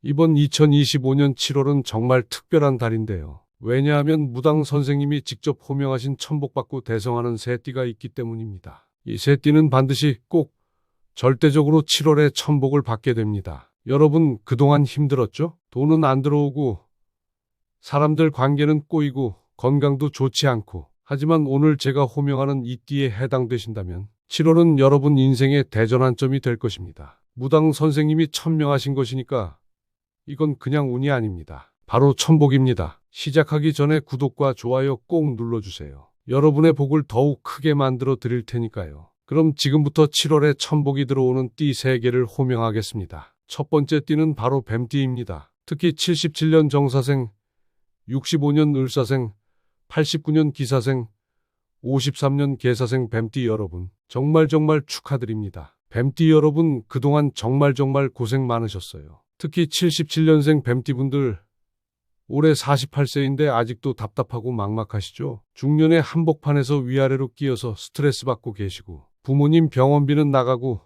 이번 2025년 7월은 정말 특별한 달인데요. 왜냐하면 무당 선생님이 직접 호명하신 천복받고 대성하는 새띠가 있기 때문입니다. 이 새띠는 반드시 꼭 절대적으로 7월에 천복을 받게 됩니다. 여러분 그동안 힘들었죠? 돈은 안 들어오고 사람들 관계는 꼬이고 건강도 좋지 않고 하지만 오늘 제가 호명하는 이 띠에 해당되신다면 7월은 여러분 인생의 대전환점이 될 것입니다. 무당 선생님이 천명하신 것이니까 이건 그냥 운이 아닙니다. 바로 천복입니다. 시작하기 전에 구독과 좋아요 꼭 눌러주세요. 여러분의 복을 더욱 크게 만들어 드릴 테니까요. 그럼 지금부터 7월에 천복이 들어오는 띠 3개를 호명하겠습니다. 첫 번째 띠는 바로 뱀띠입니다. 특히 77년 정사생, 65년 을사생, 89년 기사생, 53년 개사생 뱀띠 여러분 정말 축하드립니다. 뱀띠 여러분 그동안 정말 고생 많으셨어요. 특히 77년생 뱀띠분들 올해 48세인데 아직도 답답하고 막막하시죠? 중년의 한복판에서 위아래로 끼어서 스트레스 받고 계시고 부모님 병원비는 나가고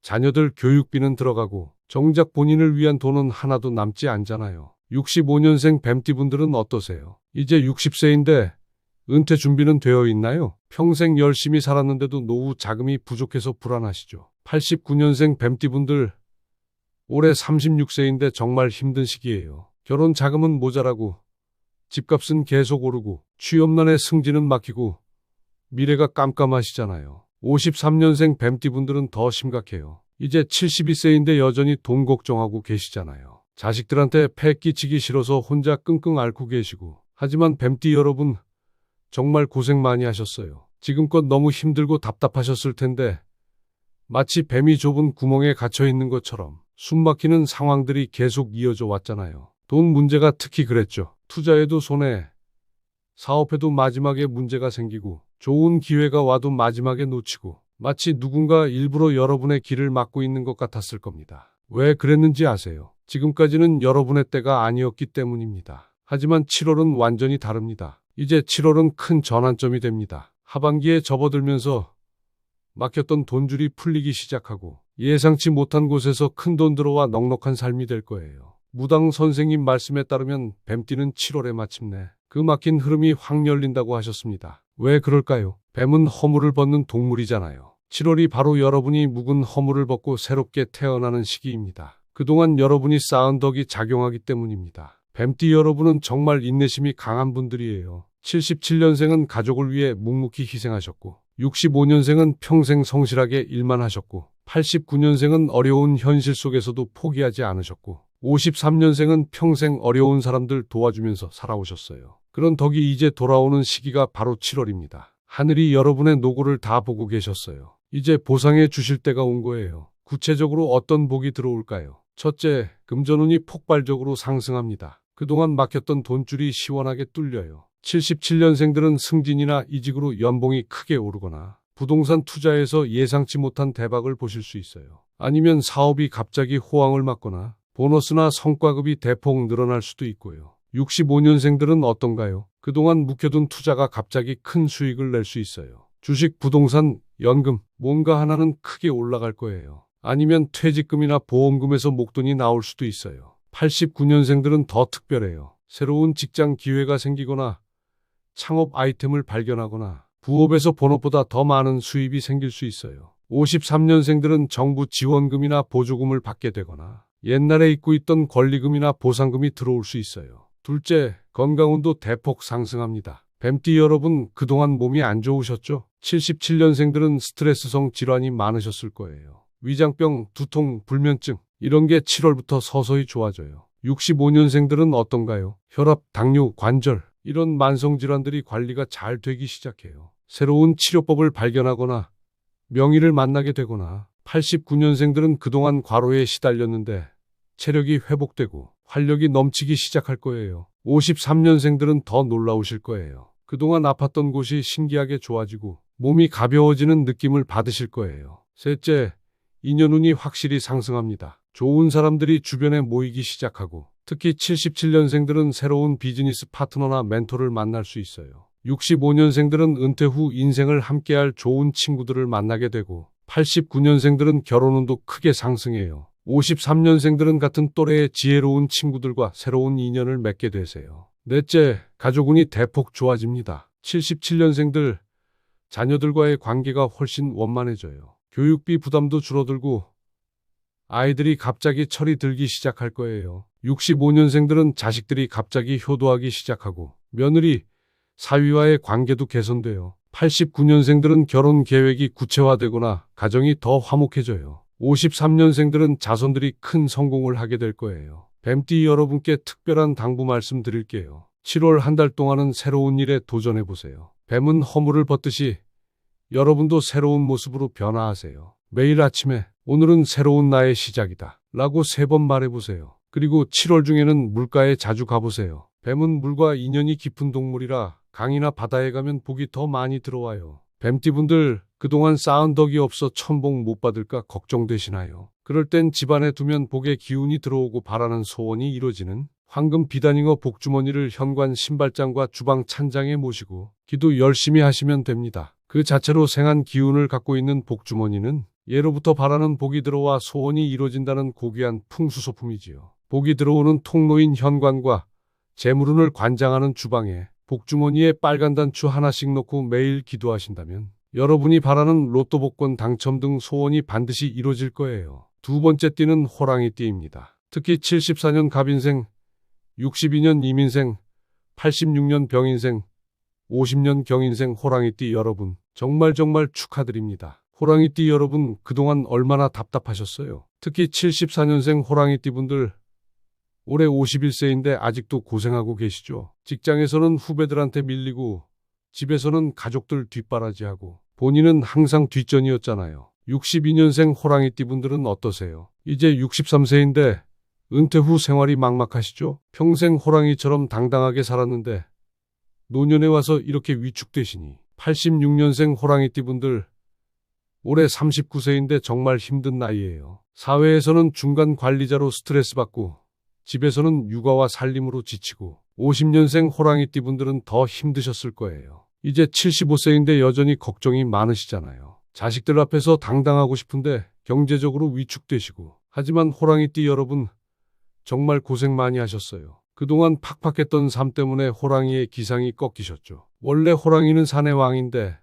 자녀들 교육비는 들어가고 정작 본인을 위한 돈은 하나도 남지 않잖아요. 65년생 뱀띠분들은 어떠세요? 이제 60세인데 은퇴 준비는 되어 있나요? 평생 열심히 살았는데도 노후 자금이 부족해서 불안하시죠? 89년생 뱀띠분들 올해 36세인데 정말 힘든 시기예요. 결혼 자금은 모자라고 집값은 계속 오르고 취업난에 승진은 막히고 미래가 깜깜하시잖아요. 53년생 뱀띠분들은 더 심각해요. 이제 72세인데 여전히 돈 걱정하고 계시잖아요. 자식들한테 패 끼치기 싫어서 혼자 끙끙 앓고 계시고 하지만 뱀띠 여러분 정말 고생 많이 하셨어요. 지금껏 너무 힘들고 답답하셨을 텐데 마치 뱀이 좁은 구멍에 갇혀 있는 것처럼 숨막히는 상황들이 계속 이어져 왔잖아요. 돈 문제가 특히 그랬죠. 투자에도 손해, 사업에도 마지막에 문제가 생기고 좋은 기회가 와도 마지막에 놓치고 마치 누군가 일부러 여러분의 길을 막고 있는 것 같았을 겁니다. 왜 그랬는지 아세요? 지금까지는 여러분의 때가 아니었기 때문입니다. 하지만 7월은 완전히 다릅니다. 이제 7월은 큰 전환점이 됩니다. 하반기에 접어들면서 막혔던 돈줄이 풀리기 시작하고 예상치 못한 곳에서 큰돈 들어와 넉넉한 삶이 될 거예요. 무당 선생님 말씀에 따르면 뱀띠는 7월에 마침내 그 막힌 흐름이 확 열린다고 하셨습니다. 왜 그럴까요? 뱀은 허물을 벗는 동물이잖아요. 7월이 바로 여러분이 묵은 허물을 벗고 새롭게 태어나는 시기입니다. 그동안 여러분이 쌓은 덕이 작용하기 때문입니다. 뱀띠 여러분은 정말 인내심이 강한 분들이에요. 77년생은 가족을 위해 묵묵히 희생하셨고 65년생은 평생 성실하게 일만 하셨고 89년생은 어려운 현실 속에서도 포기하지 않으셨고 53년생은 평생 어려운 사람들 도와주면서 살아오셨어요. 그런 덕이 이제 돌아오는 시기가 바로 7월입니다. 하늘이 여러분의 노고를 다 보고 계셨어요. 이제 보상해 주실 때가 온 거예요. 구체적으로 어떤 복이 들어올까요? 첫째, 금전운이 폭발적으로 상승합니다. 그동안 막혔던 돈줄이 시원하게 뚫려요. 77년생들은 승진이나 이직으로 연봉이 크게 오르거나 부동산 투자에서 예상치 못한 대박을 보실 수 있어요. 아니면 사업이 갑자기 호황을 맞거나 보너스나 성과급이 대폭 늘어날 수도 있고요. 65년생들은 어떤가요? 그동안 묵혀둔 투자가 갑자기 큰 수익을 낼 수 있어요. 주식, 부동산, 연금, 뭔가 하나는 크게 올라갈 거예요. 아니면 퇴직금이나 보험금에서 목돈이 나올 수도 있어요. 89년생들은 더 특별해요. 새로운 직장 기회가 생기거나 창업 아이템을 발견하거나 부업에서 본업보다 더 많은 수입이 생길 수 있어요. 53년생들은 정부 지원금이나 보조금을 받게 되거나 옛날에 잊고 있던 권리금이나 보상금이 들어올 수 있어요. 둘째, 건강운도 대폭 상승합니다. 뱀띠 여러분 그동안 몸이 안 좋으셨죠? 77년생들은 스트레스성 질환이 많으셨을 거예요. 위장병, 두통, 불면증 이런 게 7월부터 서서히 좋아져요. 65년생들은 어떤가요? 혈압, 당뇨, 관절 이런 만성질환들이 관리가 잘 되기 시작해요. 새로운 치료법을 발견하거나 명의를 만나게 되거나 89년생들은 그동안 과로에 시달렸는데 체력이 회복되고 활력이 넘치기 시작할 거예요. 53년생들은 더 놀라우실 거예요. 그동안 아팠던 곳이 신기하게 좋아지고 몸이 가벼워지는 느낌을 받으실 거예요. 셋째, 인연운이 확실히 상승합니다. 좋은 사람들이 주변에 모이기 시작하고 특히 77년생들은 새로운 비즈니스 파트너나 멘토를 만날 수 있어요. 65년생들은 은퇴 후 인생을 함께할 좋은 친구들을 만나게 되고 89년생들은 결혼운도 크게 상승해요. 53년생들은 같은 또래의 지혜로운 친구들과 새로운 인연을 맺게 되세요. 넷째, 가족운이 대폭 좋아집니다. 77년생들, 자녀들과의 관계가 훨씬 원만해져요. 교육비 부담도 줄어들고 아이들이 갑자기 철이 들기 시작할 거예요. 65년생들은 자식들이 갑자기 효도하기 시작하고 며느리, 사위와의 관계도 개선돼요. 89년생들은 결혼 계획이 구체화되거나 가정이 더 화목해져요. 53년생들은 자손들이 큰 성공을 하게 될 거예요. 뱀띠 여러분께 특별한 당부 말씀드릴게요. 7월 한 달 동안은 새로운 일에 도전해보세요. 뱀은 허물을 벗듯이 여러분도 새로운 모습으로 변화하세요. 매일 아침에 오늘은 새로운 나의 시작이다 라고 3번 말해보세요. 그리고 7월 중에는 물가에 자주 가보세요. 뱀은 물과 인연이 깊은 동물이라 강이나 바다에 가면 복이 더 많이 들어와요. 뱀띠분들, 그동안 쌓은 덕이 없어 천복 못 받을까 걱정되시나요? 그럴 땐 집안에 두면 복의 기운이 들어오고 바라는 소원이 이루어지는 황금 비단잉어 복주머니를 현관 신발장과 주방 찬장에 모시고 기도 열심히 하시면 됩니다. 그 자체로 생한 기운을 갖고 있는 복주머니는 예로부터 바라는 복이 들어와 소원이 이루어진다는 고귀한 풍수소품이지요. 복이 들어오는 통로인 현관과 재물운을 관장하는 주방에 복주머니에 빨간 단추 하나씩 놓고 매일 기도하신다면 여러분이 바라는 로또 복권 당첨 등 소원이 반드시 이루어질 거예요. 두 번째 띠는 호랑이띠입니다. 특히 74년 갑인생, 62년 임인생, 86년 병인생, 50년 경인생 호랑이띠 여러분, 정말 축하드립니다. 호랑이띠 여러분, 그동안 얼마나 답답하셨어요? 특히 74년생 호랑이띠 분들, 올해 51세인데 아직도 고생하고 계시죠? 직장에서는 후배들한테 밀리고 집에서는 가족들 뒷바라지하고 본인은 항상 뒷전이었잖아요. 62년생 호랑이띠 분들은 어떠세요? 이제 63세인데 은퇴 후 생활이 막막하시죠? 평생 호랑이처럼 당당하게 살았는데 노년에 와서 이렇게 위축되시니. 86년생 호랑이띠 분들, 올해 39세인데 정말 힘든 나이예요. 사회에서는 중간 관리자로 스트레스 받고 집에서는 육아와 살림으로 지치고 50년생 호랑이띠 분들은 더 힘드셨을 거예요. 이제 75세인데 여전히 걱정이 많으시잖아요. 자식들 앞에서 당당하고 싶은데 경제적으로 위축되시고. 하지만 호랑이띠 여러분, 정말 고생 많이 하셨어요. 그동안 팍팍했던 삶 때문에 호랑이의 기상이 꺾이셨죠. 원래 호랑이는 산의 왕인데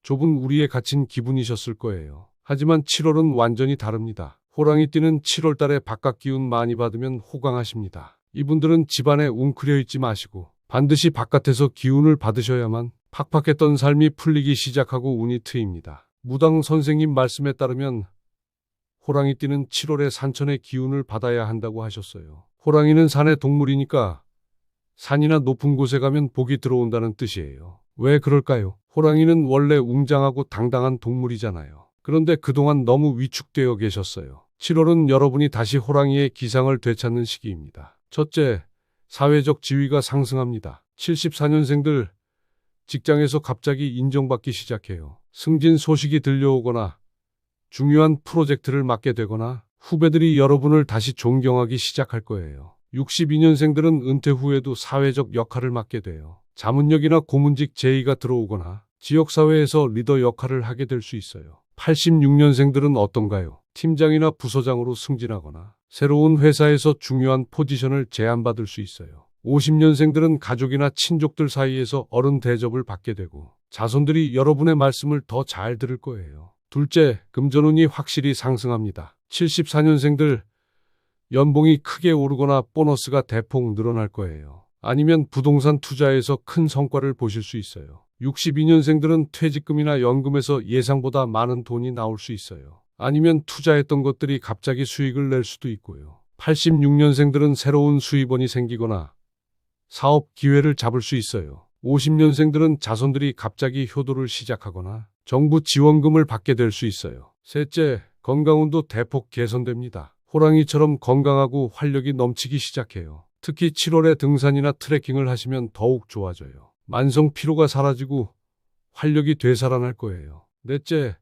좁은 우리에 갇힌 기분이셨을 거예요. 하지만 7월은 완전히 다릅니다. 호랑이띠는 7월 달에 바깥 기운 많이 받으면 호강하십니다. 이분들은 집안에 웅크려 있지 마시고 반드시 바깥에서 기운을 받으셔야만 팍팍했던 삶이 풀리기 시작하고 운이 트입니다. 무당 선생님 말씀에 따르면 호랑이띠는 7월에 산천의 기운을 받아야 한다고 하셨어요. 호랑이는 산의 동물이니까 산이나 높은 곳에 가면 복이 들어온다는 뜻이에요. 왜 그럴까요? 호랑이는 원래 웅장하고 당당한 동물이잖아요. 그런데 그동안 너무 위축되어 계셨어요. 7월은 여러분이 다시 호랑이의 기상을 되찾는 시기입니다. 첫째, 사회적 지위가 상승합니다. 74년생들, 직장에서 갑자기 인정받기 시작해요. 승진 소식이 들려오거나 중요한 프로젝트를 맡게 되거나 후배들이 여러분을 다시 존경하기 시작할 거예요. 62년생들은 은퇴 후에도 사회적 역할을 맡게 돼요. 자문역이나 고문직 제의가 들어오거나 지역사회에서 리더 역할을 하게 될 수 있어요. 86년생들은 어떤가요? 팀장이나 부서장으로 승진하거나 새로운 회사에서 중요한 포지션을 제안받을 수 있어요. 50년생들은 가족이나 친족들 사이에서 어른 대접을 받게 되고 자손들이 여러분의 말씀을 더 잘 들을 거예요. 둘째, 금전운이 확실히 상승합니다. 74년생들, 연봉이 크게 오르거나 보너스가 대폭 늘어날 거예요. 아니면 부동산 투자에서 큰 성과를 보실 수 있어요. 62년생들은 퇴직금이나 연금에서 예상보다 많은 돈이 나올 수 있어요. 아니면 투자했던 것들이 갑자기 수익을 낼 수도 있고요. 86년생들은 새로운 수입원이 생기거나 사업 기회를 잡을 수 있어요. 50년생들은 자손들이 갑자기 효도를 시작하거나 정부 지원금을 받게 될 수 있어요. 셋째, 건강운도 대폭 개선됩니다. 호랑이처럼 건강하고 활력이 넘치기 시작해요. 특히 7월에 등산이나 트레킹을 하시면 더욱 좋아져요. 만성 피로가 사라지고 활력이 되살아날 거예요. 넷째,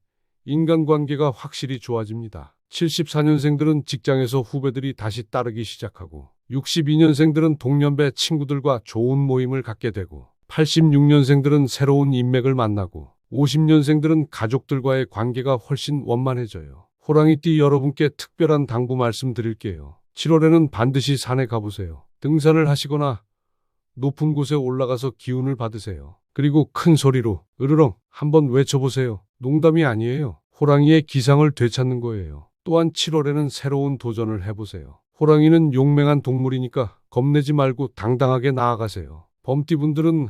인간관계가 확실히 좋아집니다. 74년생들은 직장에서 후배들이 다시 따르기 시작하고 62년생들은 동년배 친구들과 좋은 모임을 갖게 되고 86년생들은 새로운 인맥을 만나고 50년생들은 가족들과의 관계가 훨씬 원만해져요. 호랑이띠 여러분께 특별한 당부 말씀드릴게요. 7월에는 반드시 산에 가보세요. 등산을 하시거나 높은 곳에 올라가서 기운을 받으세요. 그리고 큰 소리로 으르렁 한번 외쳐보세요. 농담이 아니에요. 호랑이의 기상을 되찾는 거예요. 또한 7월에는 새로운 도전을 해보세요. 호랑이는 용맹한 동물이니까 겁내지 말고 당당하게 나아가세요. 범띠분들은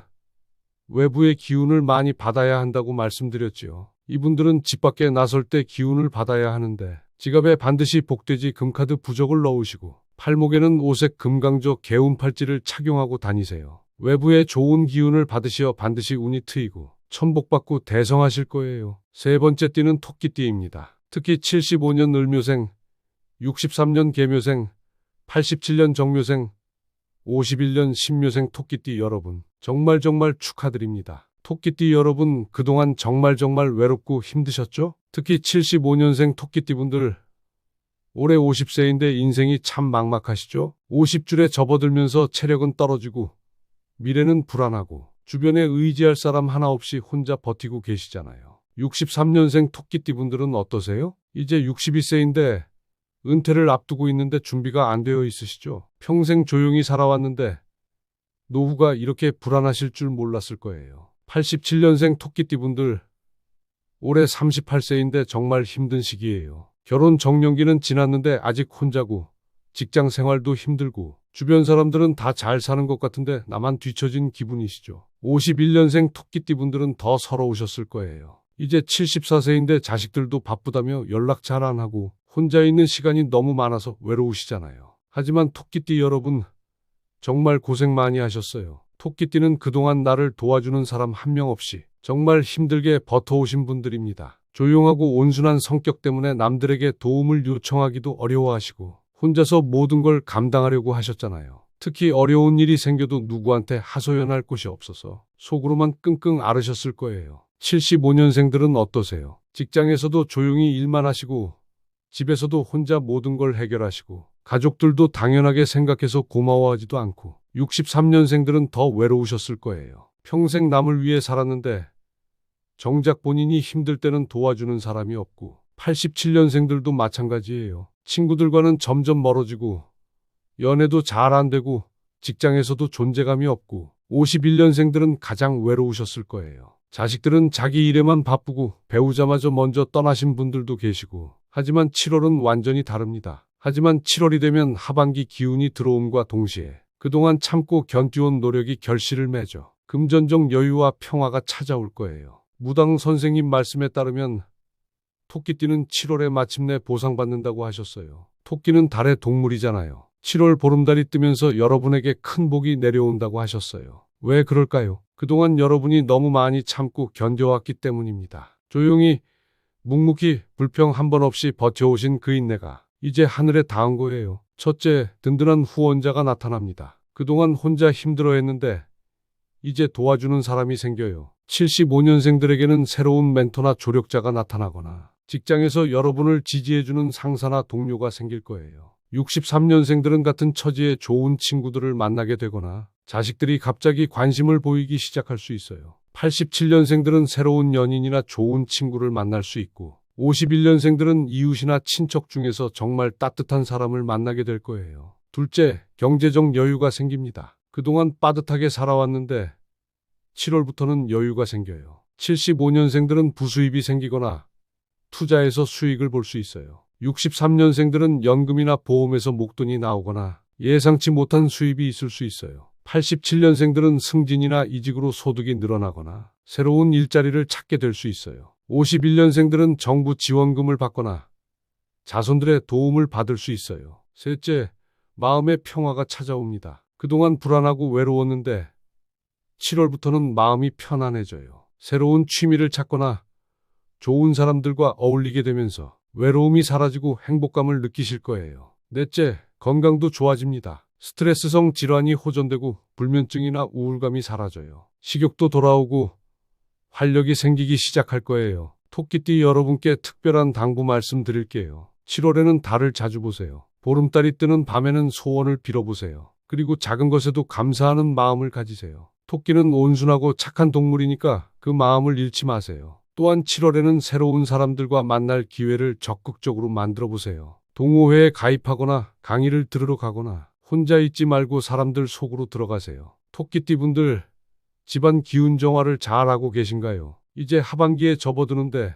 외부의 기운을 많이 받아야 한다고 말씀드렸지요. 이분들은 집 밖에 나설 때 기운을 받아야 하는데 지갑에 반드시 복돼지 금카드 부적을 넣으시고 팔목에는 오색 금강조 개운 팔찌를 착용하고 다니세요. 외부의 좋은 기운을 받으시어 반드시 운이 트이고 천복받고 대성하실 거예요. 세 번째 띠는 토끼띠입니다. 특히 75년 을묘생, 63년 개묘생, 87년 정묘생, 51년 신묘생 토끼띠 여러분, 정말 축하드립니다. 토끼띠 여러분, 그동안 정말 외롭고 힘드셨죠? 특히 75년생 토끼띠분들, 올해 50세인데 인생이 참 막막하시죠? 50줄에 접어들면서 체력은 떨어지고 미래는 불안하고 주변에 의지할 사람 하나 없이 혼자 버티고 계시잖아요. 63년생 토끼띠분들은 어떠세요? 이제 61세인데 은퇴를 앞두고 있는데 준비가 안 되어 있으시죠? 평생 조용히 살아왔는데 노후가 이렇게 불안하실 줄 몰랐을 거예요. 87년생 토끼띠분들, 올해 38세인데 정말 힘든 시기예요. 결혼 정년기는 지났는데 아직 혼자고 직장 생활도 힘들고 주변 사람들은 다 잘 사는 것 같은데 나만 뒤처진 기분이시죠. 51년생 토끼띠분들은 더 서러우셨을 거예요. 이제 74세인데 자식들도 바쁘다며 연락 잘 안 하고 혼자 있는 시간이 너무 많아서 외로우시잖아요. 하지만 토끼띠 여러분, 정말 고생 많이 하셨어요. 토끼띠는 그동안 나를 도와주는 사람 한 명 없이 정말 힘들게 버텨오신 분들입니다. 조용하고 온순한 성격 때문에 남들에게 도움을 요청하기도 어려워하시고 혼자서 모든 걸 감당하려고 하셨잖아요. 특히 어려운 일이 생겨도 누구한테 하소연할 곳이 없어서 속으로만 끙끙 앓으셨을 거예요. 75년생들은 어떠세요? 직장에서도 조용히 일만 하시고 집에서도 혼자 모든 걸 해결하시고 가족들도 당연하게 생각해서 고마워하지도 않고 63년생들은 더 외로우셨을 거예요. 평생 남을 위해 살았는데 정작 본인이 힘들 때는 도와주는 사람이 없고 87년생들도 마찬가지예요. 친구들과는 점점 멀어지고 연애도 잘 안 되고 직장에서도 존재감이 없고 51년생들은 가장 외로우셨을 거예요. 자식들은 자기 일에만 바쁘고 배우자마저 먼저 떠나신 분들도 계시고 하지만 7월은 완전히 다릅니다. 하지만 7월이 되면 하반기 기운이 들어옴과 동시에 그동안 참고 견뎌온 노력이 결실을 맺어 금전적 여유와 평화가 찾아올 거예요. 무당 선생님 말씀에 따르면 토끼띠는 7월에 마침내 보상받는다고 하셨어요. 토끼는 달의 동물이잖아요. 7월 보름달이 뜨면서 여러분에게 큰 복이 내려온다고 하셨어요. 왜 그럴까요? 그동안 여러분이 너무 많이 참고 견뎌왔기 때문입니다. 조용히 묵묵히 불평 한 번 없이 버텨오신 그 인내가 이제 하늘에 닿은 거예요. 첫째, 든든한 후원자가 나타납니다. 그동안 혼자 힘들어했는데 이제 도와주는 사람이 생겨요. 75년생들에게는 새로운 멘토나 조력자가 나타나거나 직장에서 여러분을 지지해주는 상사나 동료가 생길 거예요. 63년생들은 같은 처지에 좋은 친구들을 만나게 되거나 자식들이 갑자기 관심을 보이기 시작할 수 있어요. 87년생들은 새로운 연인이나 좋은 친구를 만날 수 있고 51년생들은 이웃이나 친척 중에서 정말 따뜻한 사람을 만나게 될 거예요. 둘째, 경제적 여유가 생깁니다. 그동안 빠듯하게 살아왔는데 7월부터는 여유가 생겨요. 75년생들은 부수입이 생기거나 투자해서 수익을 볼 수 있어요. 63년생들은 연금이나 보험에서 목돈이 나오거나 예상치 못한 수입이 있을 수 있어요. 87년생들은 승진이나 이직으로 소득이 늘어나거나 새로운 일자리를 찾게 될 수 있어요. 51년생들은 정부 지원금을 받거나 자손들의 도움을 받을 수 있어요. 셋째, 마음의 평화가 찾아옵니다. 그동안 불안하고 외로웠는데 7월부터는 마음이 편안해져요. 새로운 취미를 찾거나 좋은 사람들과 어울리게 되면서 외로움이 사라지고 행복감을 느끼실 거예요. 넷째, 건강도 좋아집니다. 스트레스성 질환이 호전되고 불면증이나 우울감이 사라져요. 식욕도 돌아오고 활력이 생기기 시작할 거예요. 토끼띠 여러분께 특별한 당부 말씀드릴게요. 7월에는 달을 자주 보세요. 보름달이 뜨는 밤에는 소원을 빌어보세요. 그리고 작은 것에도 감사하는 마음을 가지세요. 토끼는 온순하고 착한 동물이니까 그 마음을 잃지 마세요. 또한 7월에는 새로운 사람들과 만날 기회를 적극적으로 만들어 보세요. 동호회에 가입하거나 강의를 들으러 가거나 혼자 있지 말고 사람들 속으로 들어가세요. 토끼띠 분들, 집안 기운 정화를 잘하고 계신가요? 이제 하반기에 접어드는데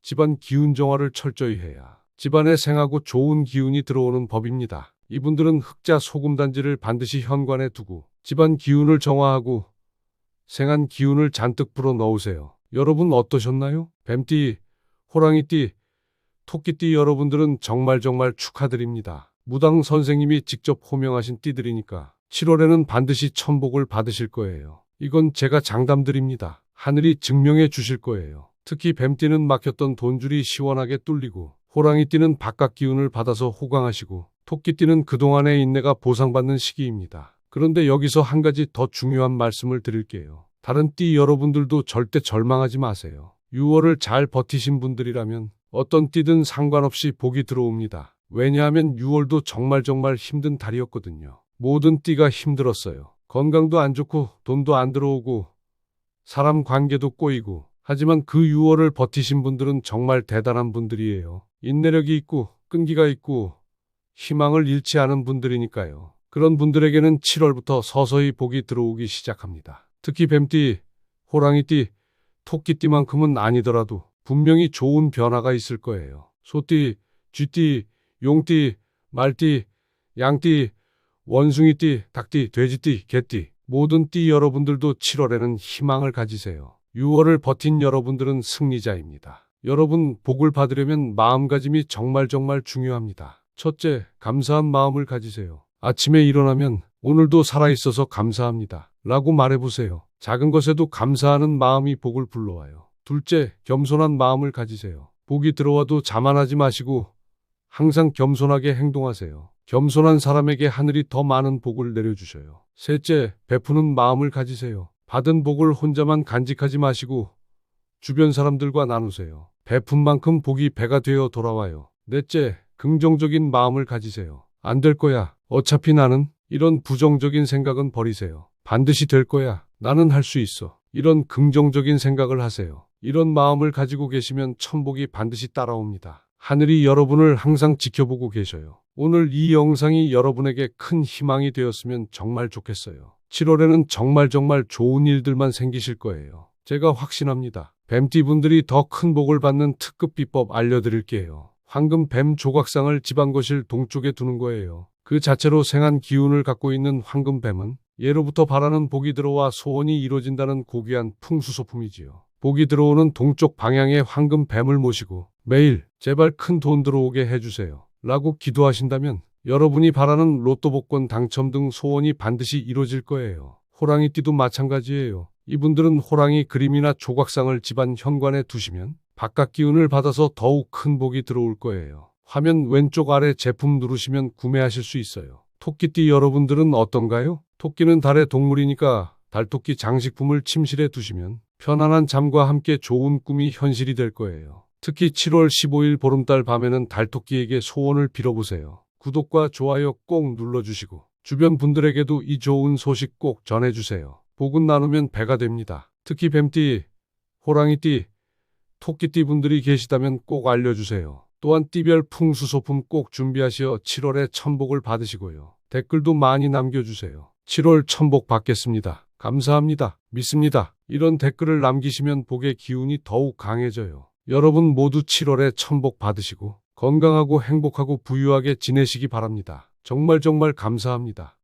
집안 기운 정화를 철저히 해야 집안에 생하고 좋은 기운이 들어오는 법입니다. 이분들은 흑자 소금단지를 반드시 현관에 두고 집안 기운을 정화하고 생한 기운을 잔뜩 불어 넣으세요. 여러분 어떠셨나요? 뱀띠, 호랑이띠, 토끼띠 여러분들은 정말 축하드립니다. 무당 선생님이 직접 호명하신 띠들이니까 7월에는 반드시 천복을 받으실 거예요. 이건 제가 장담드립니다. 하늘이 증명해 주실 거예요. 특히 뱀띠는 막혔던 돈줄이 시원하게 뚫리고 호랑이띠는 바깥 기운을 받아서 호강하시고 토끼띠는 그동안의 인내가 보상받는 시기입니다. 그런데 여기서 한 가지 더 중요한 말씀을 드릴게요. 다른 띠 여러분들도 절대 절망하지 마세요. 6월을 잘 버티신 분들이라면 어떤 띠든 상관없이 복이 들어옵니다. 왜냐하면 6월도 정말 힘든 달이었거든요. 모든 띠가 힘들었어요. 건강도 안 좋고 돈도 안 들어오고 사람 관계도 꼬이고 하지만 그 6월을 버티신 분들은 정말 대단한 분들이에요. 인내력이 있고 끈기가 있고 희망을 잃지 않은 분들이니까요. 그런 분들에게는 7월부터 서서히 복이 들어오기 시작합니다. 특히 뱀띠, 호랑이띠, 토끼띠만큼은 아니더라도 분명히 좋은 변화가 있을 거예요. 소띠, 쥐띠, 용띠, 말띠, 양띠, 원숭이띠, 닭띠, 돼지띠, 개띠 모든 띠 여러분들도 7월에는 희망을 가지세요. 6월을 버틴 여러분들은 승리자입니다. 여러분 복을 받으려면 마음가짐이 정말 중요합니다. 첫째, 감사한 마음을 가지세요. 아침에 일어나면 오늘도 살아있어서 감사합니다. 라고 말해보세요. 작은 것에도 감사하는 마음이 복을 불러와요. 둘째, 겸손한 마음을 가지세요. 복이 들어와도 자만하지 마시고 항상 겸손하게 행동하세요. 겸손한 사람에게 하늘이 더 많은 복을 내려주셔요. 셋째, 베푸는 마음을 가지세요. 받은 복을 혼자만 간직하지 마시고 주변 사람들과 나누세요. 베푼 만큼 복이 배가 되어 돌아와요. 넷째, 긍정적인 마음을 가지세요. 안 될 거야. 어차피 나는 이런 부정적인 생각은 버리세요. 반드시 될 거야. 나는 할 수 있어. 이런 긍정적인 생각을 하세요. 이런 마음을 가지고 계시면 천복이 반드시 따라옵니다. 하늘이 여러분을 항상 지켜보고 계셔요. 오늘 이 영상이 여러분에게 큰 희망이 되었으면 정말 좋겠어요. 7월에는 정말 좋은 일들만 생기실 거예요. 제가 확신합니다. 뱀띠 분들이 더 큰 복을 받는 특급 비법 알려드릴게요. 황금 뱀 조각상을 집안거실 동쪽에 두는 거예요. 그 자체로 생한 기운을 갖고 있는 황금 뱀은 예로부터 바라는 복이 들어와 소원이 이루어진다는 고귀한 풍수소품이지요. 복이 들어오는 동쪽 방향의 황금 뱀을 모시고 매일 제발 큰 돈 들어오게 해주세요. 라고 기도하신다면 여러분이 바라는 로또 복권 당첨 등 소원이 반드시 이루어질 거예요. 호랑이띠도 마찬가지예요. 이분들은 호랑이 그림이나 조각상을 집안 현관에 두시면 바깥 기운을 받아서 더욱 큰 복이 들어올 거예요. 화면 왼쪽 아래 제품 누르시면 구매하실 수 있어요. 토끼띠 여러분들은 어떤가요? 토끼는 달의 동물이니까 달토끼 장식품을 침실에 두시면 편안한 잠과 함께 좋은 꿈이 현실이 될 거예요. 특히 7월 15일 보름달 밤에는 달토끼에게 소원을 빌어보세요. 구독과 좋아요 꼭 눌러주시고 주변 분들에게도 이 좋은 소식 꼭 전해주세요. 복은 나누면 배가 됩니다. 특히 뱀띠, 호랑이띠, 토끼띠 분들이 계시다면 꼭 알려주세요. 또한 띠별 풍수소품 꼭 준비하시어 7월에 천복을 받으시고요. 댓글도 많이 남겨주세요. 7월 천복 받겠습니다. 감사합니다. 믿습니다. 이런 댓글을 남기시면 복의 기운이 더욱 강해져요. 여러분 모두 7월에 천복 받으시고 건강하고 행복하고 부유하게 지내시기 바랍니다. 정말 감사합니다.